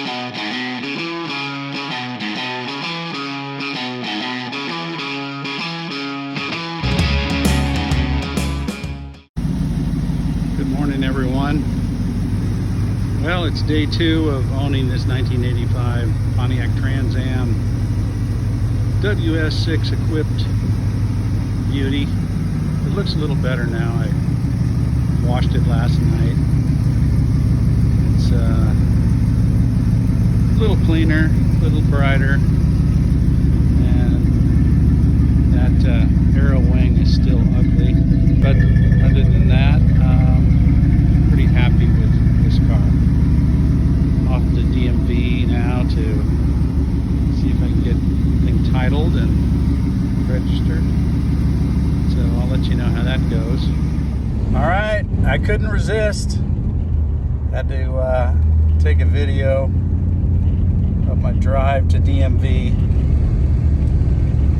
Good morning, everyone. Well, it's day 2 of owning this 1985 Pontiac Trans Am WS6 equipped beauty. It looks a little better now. I washed it last night. It's a little cleaner, a little brighter, and that arrow wing is still ugly. But other than that, pretty happy with this car. Off to DMV now to see if I can get the thing titled and registered. So I'll let you know how that goes. All right, I couldn't resist. Had to take a video of my drive to DMV.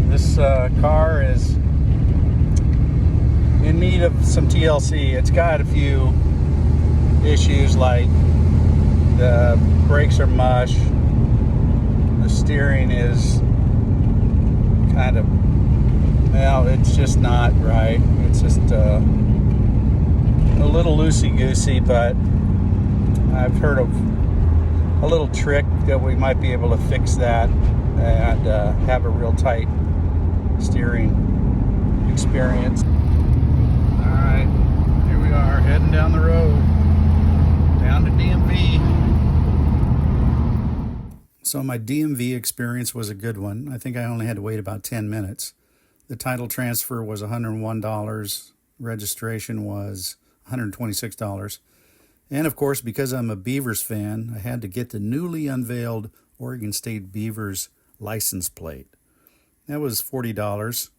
This car is in need of some TLC. It's got a few issues, like the brakes are mush, the steering is kind of, well, it's just not right. It's just a little loosey-goosey, but I've heard of a little trick that we might be able to fix that and have a real tight steering experience. Alright, here we are, heading down the road, down to DMV. So my DMV experience was a good one. I think I only had to wait about 10 minutes. The title transfer was $101, registration was $126. And of course, because I'm a Beavers fan, I had to get the newly unveiled Oregon State Beavers license plate. That was $40.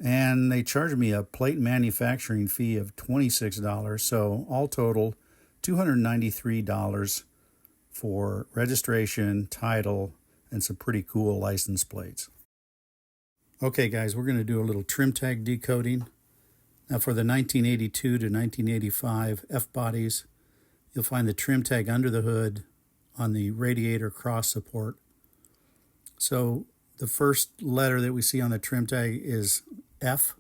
And they charged me a plate manufacturing fee of $26. So all total, $293 for registration, title, and some pretty cool license plates. Okay, guys, we're going to do a little trim tag decoding. Now, for the 1982 to 1985 F-bodies, you'll find the trim tag under the hood on the radiator cross support. So the first letter that we see on the trim tag is F.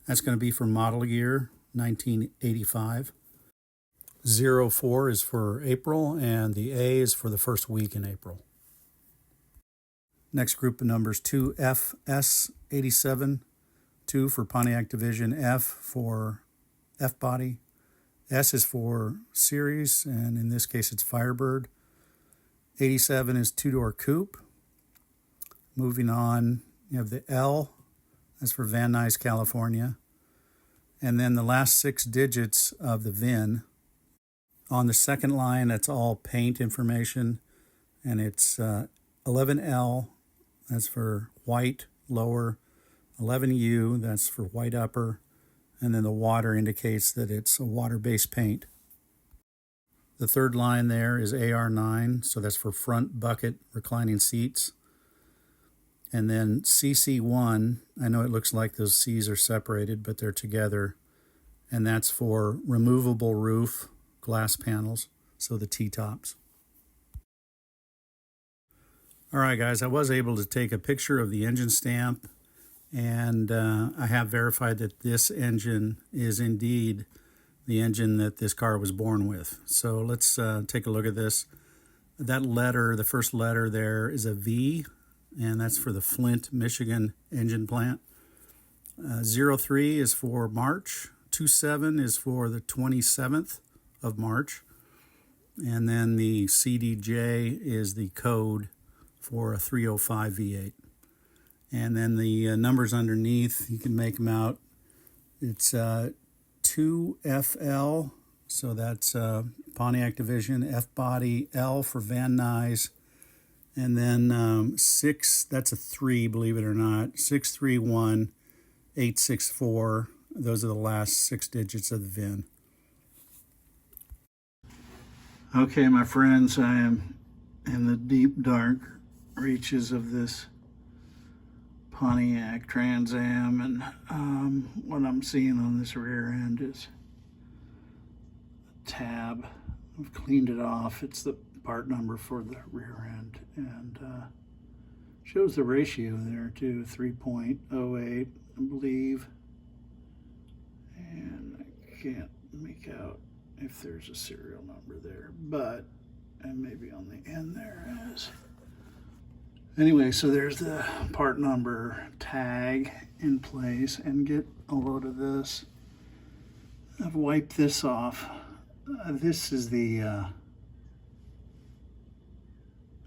That's going to be for model year 1985. 04 is for April, and the A is for the first week in April. Next group of numbers, 2FS87, 2 for Pontiac Division, F for F-body. S is for series, and in this case it's Firebird. 87 is two-door coupe. Moving on, you have the L, that's for Van Nuys, California. And then the last 6 digits of the VIN. On the second line, that's all paint information, and it's 11L, that's for white lower, 11U, that's for white upper, and then the water indicates that it's a water-based paint. The third line there is AR9, so that's for front bucket reclining seats. And then CC1, I know it looks like those C's are separated, but they're together, and that's for removable roof glass panels, so the T-tops. All right, guys, I was able to take a picture of the engine stamp, and I have verified that this engine is indeed the engine that this car was born with. So let's take a look at this. That letter, the first letter there, is a V, and that's for the Flint, Michigan engine plant. 03 is for March. 27 is for the 27th of March. And then the CDJ is the code for a 305 V8. And then the numbers underneath, you can make them out. It's 2FL, so that's Pontiac Division, F-body, L for Van Nuys. And then 6, that's a 3, believe it or not, 631864. Those are the last 6 digits of the VIN. Okay, my friends, I am in the deep, dark reaches of this Pontiac Trans Am, and what I'm seeing on this rear end is a tab. I've cleaned it off. It's the part number for the rear end, and shows the ratio there too, 3.08, I believe. And I can't make out if there's a serial number there, but and maybe on the end there is. Anyway, so there's the part number tag in place, and get a load of this. I've wiped this off. This is the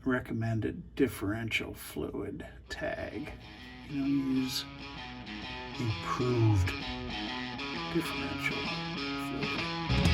recommended differential fluid tag. You know, use improved differential fluid.